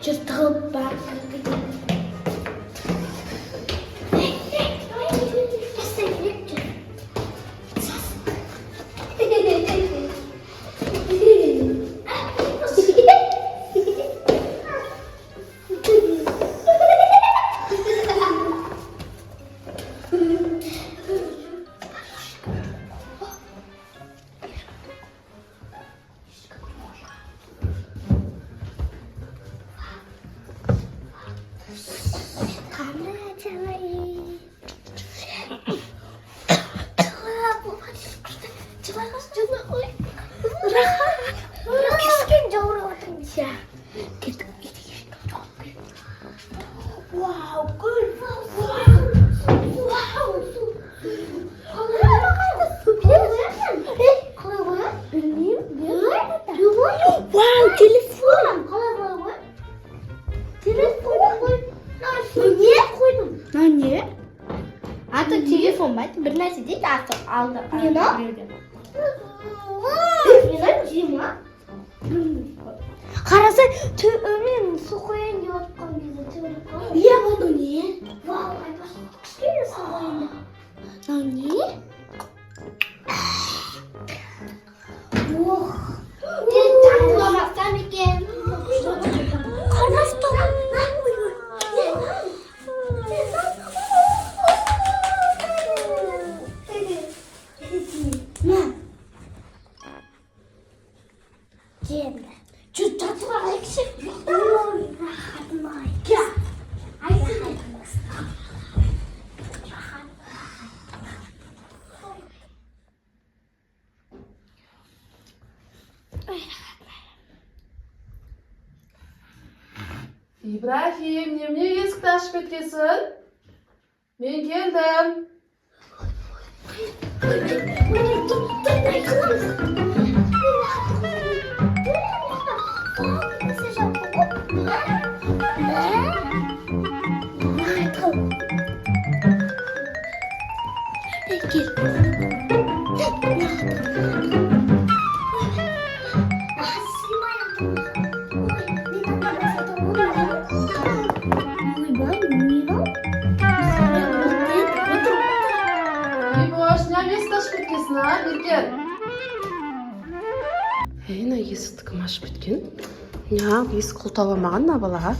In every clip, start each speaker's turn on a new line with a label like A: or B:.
A: Just hold back. Wow, good. Wow, telefon. Ne? Ata telefon var. Bir нәрсе дейді алды. Қараса, мен су қояйын деп отқан кезде телефон. Иә, бұл не? Вау, кішкене су қояйын. Не? Ох. Таңғыламастан екен. Қарасты. Şimdi. Şu tatlılar eksik. Rahatlar. Ya.
B: İbrahim, niye eskiden açıp etkesin? Ben geldim. Есікті кім ашып кеткен? Я, есік құлтап алмаған мына балаға.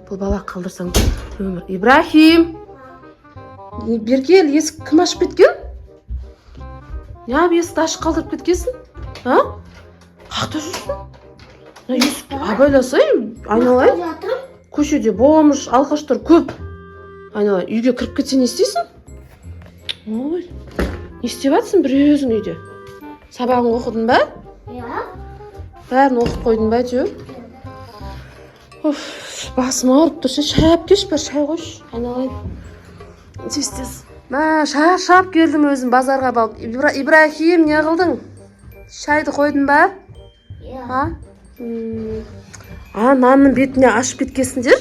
B: Бұл бала қалдырсаң өмір. Ибрахим! Бергел, есік кім ашып кеткен? Я, есікті ашып қалдырып кеткенсің? Қақта жүрсің? Есік абайласай, айналай. Көшеде бомж, алқаштар көп. Айналай, үйге кіріп кетсен не істейсің? Ой, не істеп жатсың бір өзің үйде? Сабағын оқыдың ба?
A: Иә.
B: Бәрін оқып қойдың ба, әйтеуір? Басым ауырып тұрса, шай алып келші, бір шай қойшы. Айналайын. Тез. Шаршап келдім өзім базарға барып. Ибрахим, не қылдың? Шайды қойдың ба?
A: Иә.
B: Нанның бетіне ашып кеткесіңдер?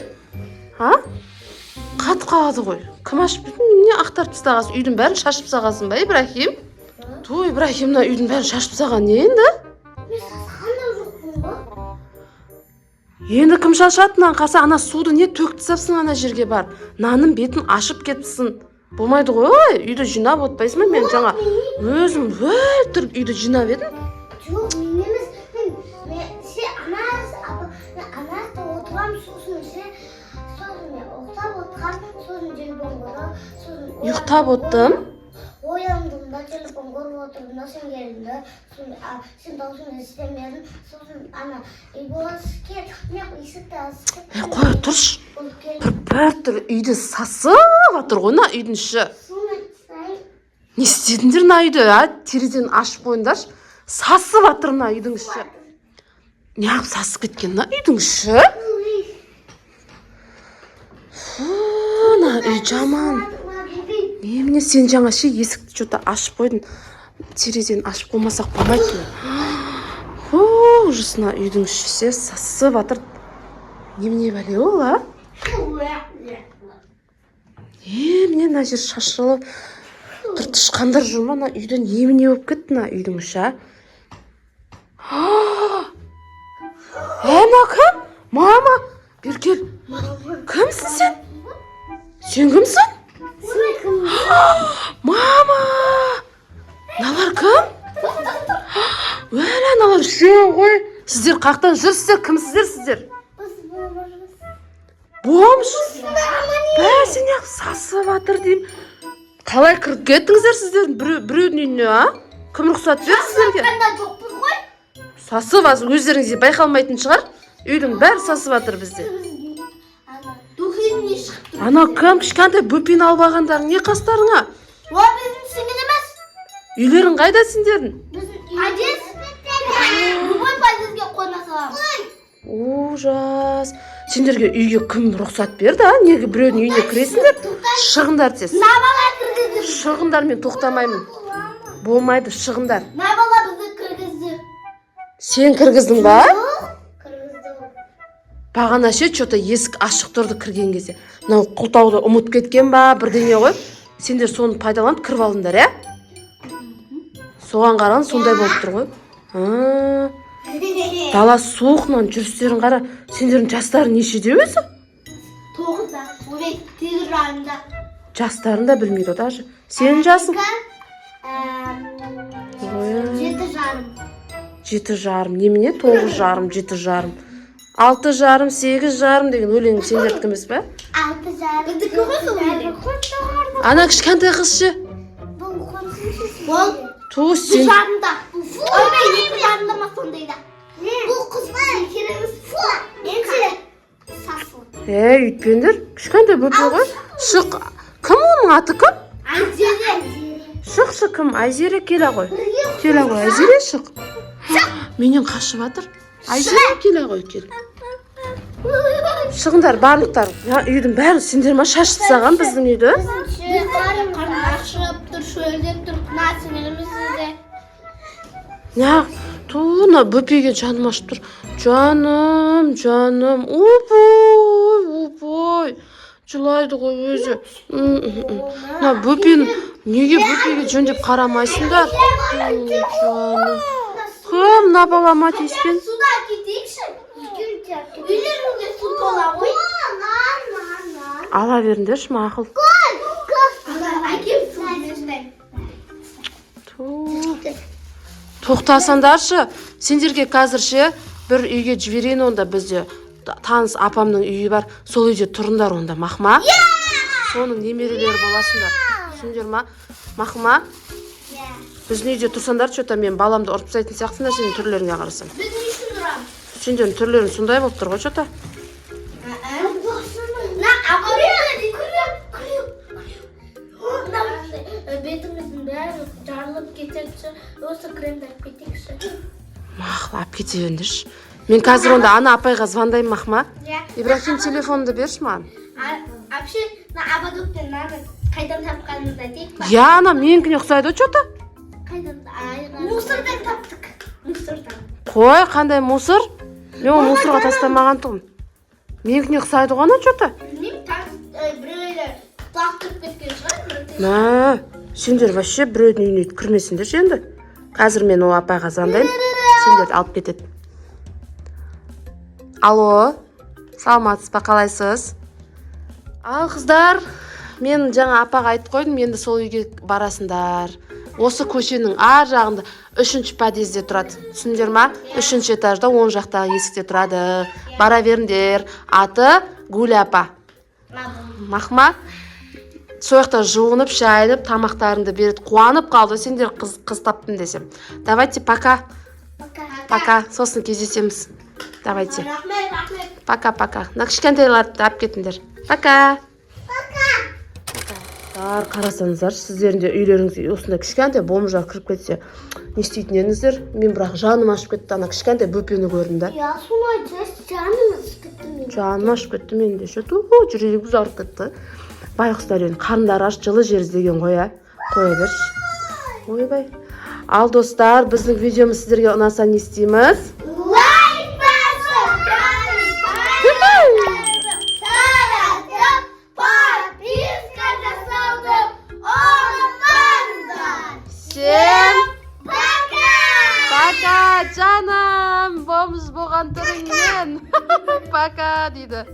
B: Қатып қалады ғой. Кім ашып кеткен? Не ақтарып тастағансың? Үйдің бәрін шашып тастағансың ба, Ибрахим? Ибрахим, үйдің бәрін шашып тастаған не енді? Енді кім шашатынан қалса, ана суды не төкті сапсың ана жерге бар. Нанның бетін ашып кетіпсің. Болмайды ғой, үйді жинап отпайсың ба? Мен жаңа өзім тұрып үйді жинап едім.
A: Жоқ, мен емес. Анасында отырғам, сосын мен ұйықтап отырғам, сосын телефон көріп,
B: ұйықтап оттым.
A: Ояндым да телефон көріп отырдым да сен келді. Сен даусың естемедің. Сосын болас кет, мен есікті ашып.
B: Қой, тұрш. Бір түрлі үйді сасып атыр ғой, үйдің іші. Не істедіңдер үйді? Терезені ашып қойыңдар. Сасып атыр үйдің іші. Неғып сасып кеткен үйдің іші? жаман. Немене сен жаңа ше есікті что-то ашып қойдың. Терезені ашып қоймасақ болмайды. Ужасно, үйдің іші сасып жатыр. Немене бәле ол, а? Міне мына жер шашылып тышқандар жүр ма? Үйден немене болып кетті мына үйдің іші, а? Мына кім? Мама, бері кел. Кімсің сен? Сен кімсің? Мама! Налар кім? Налар үшеу ғой. Сіздер қақтан жүрсіздер? Кімсіздер сіздер? Бомж? Сен яқ сасып жатыр деймін. Қалай кіріп кеттіңіздер сіздердің біреудің үйіне, а? Кім рұқсат берді сіздерге? Сасып жатыр, өздеріңізде байқалмайтын шығар. Үйдің бәрі сасып жатыр бізде. Ана кім кішкентай бөпені алып алғандарың не қастарыңа?
A: Біздің сіңген емес.
B: Үйлерің қайда сендердің?
A: Подъезд. Любой подъездге қойма саламын.
B: Ужас. Сендерге үйге кім рұқсат берді, а? Неге біреудің үйіне кіресіңдер? Шығыңдар тез.
A: Набала кіргізді.
B: Шығыңдар, мен тоқтамаймын. Болмайды, шығыңдар.
A: Набала бізді кіргізді.
B: Сен кіргіздің ба?
A: Кіргізді.
B: Бағана ше что-то есік ашық тұрды кірген кезде. Мынау құлтауды ұмыт кеткен ба, бірдеңе ғой. Сендер соны пайдаланып кіріп алдыңдар, ә? Соған қараған сондай болып тұр ғой. Дала суықнан жүрістерін қара. Сендердің жастарың нешеде өзі?
A: 9-да, 8 жарымда.
B: Жастарын да білмейді даже. Сен жасың?
A: 7 жарым.
B: 7 жарым. Немене? 9 жарым, 7 жарым. 6 жарым, 8 жарым деген өлең сендердікі емес пе?
A: 6 жарым. Біздікі ғой сол өлең.
B: Ана кішкентай қыз ше.
A: Бұл
B: Туыс сен.
A: жарымда. Ой, мен 2 жарымда ма сондайда. Бұл қыз кереміз. Менше сасыл.
B: Үйтпендер. Кішкентай бөпе ғой. Шық. Кім оның аты кім?
A: Айзере.
B: Шық кім? Айзере келе ғой. Келе ғой, Айзере шық. Менен қашып жатыр. Айзере келе ғой, кел. Шығыңдар барлықтар. Үйдің бәрі сендер ма шашып тастаған біздің үйді?
A: Қарым ашып тұр, шөлдеп тұр. Насыңеліміз сізде.
B: Туына бөпеге жаным ашып тұр. Жаным. Опой. Жылайды ғой өзі. Бөпені, неге бөпеге жөндеп қарамайсыңдар? Жаным. Кім мына балама тиіспен?
A: Суда кетейікші. Үйлеріңде су тола ғой.
B: Ала беріңдерші мақұл.
A: Әкем су берсін.
B: Тоқтасандаршы. Сендерге қазірше бір үйге жіберейін онда, бізде таныс апамның үйі бар. Сол үйде тұрыңдар онда, мақма. Соның немерелері боласыңдар. Түсіндер ма? Мақма. Біздің үйде тұрсандар, что-то мен баламды ұрып тастайтын сияқтысыңдар, сенің түрлеріңе қарасам.
A: Біз не үшін тұрамыз?
B: Сендердің түрлерің сондай болып тұр ғой, что-то.
A: Бетіміздің бәрі жарылып кетеді. Осы кремді алып кетейікші.
B: Мақыл, алып кете беріңдерші. Мен қазір онда ана апайға звондаймын, Мақма. Ибрахим, телефонды берші маған.
A: Вообще, абадоктен қайдан тапқанымызды айтайық па?
B: Ана менікіне ұқсайды ғой, что-то.
A: Мусордан таптық. Мусордан.
B: Қой, қандай мусор? Мен ол мусорға тастамаған тұғым. Менікіне ұқсайды ғой, ана что-то.
A: Білмеймін, біреулер лақтырып кеткен шығар.
B: Сендер вообще біреудің үйіне кірмесіңдер енді. Қазір мен ол апайға звондаймын. Сендерді алып кетеді. Алло, саламатсыз ба, қалайсыз? Ал қыздар, мен жаңа апаға айтып қойдым, енді сол үйге барасыңдар. Осы көшенің ар жағында 3-ші подъезде тұрады. Түсіндер ма? 3-ші этажда 10 жақтағы есікте тұрады. Бара беріңдер. Аты Гүл апа. Мақма. Сояқта жуынып, шайынып, тамақтарыңды береді. Қуанып қалды, сендер қыз таптым десем. Давайте, пока. Пока. Сосын кездесеміз. Давайте. Пока. На кішкентайларды алып кетіңдер. Пока. Қарасаңыздар, сіздердің де үйлеріңізге осындай кішкентай бомжар кіріп кетсе, не істейтін едіңіздер? Мен бірақ жаным ашып кетті, ана кішкентай бөпені көрдім да.
A: Жаным ашып кетті мен.
B: Жаным ашып кетті мен де. Жүрегім ауырып кетті. байқұстар үйін қарындары аш жылы жер іздеген ғой, ә? Қоя берші. Ойбай. Ал достар, біздің видеомыз сіздерге ұнаса не істейміз?
A: Лайк басып, таратып, подписка жасауды ұмытпаңыздар.
B: Всем
A: Пока!
B: пока, жаным. Бомыз болған түріңмен. Пока дейді.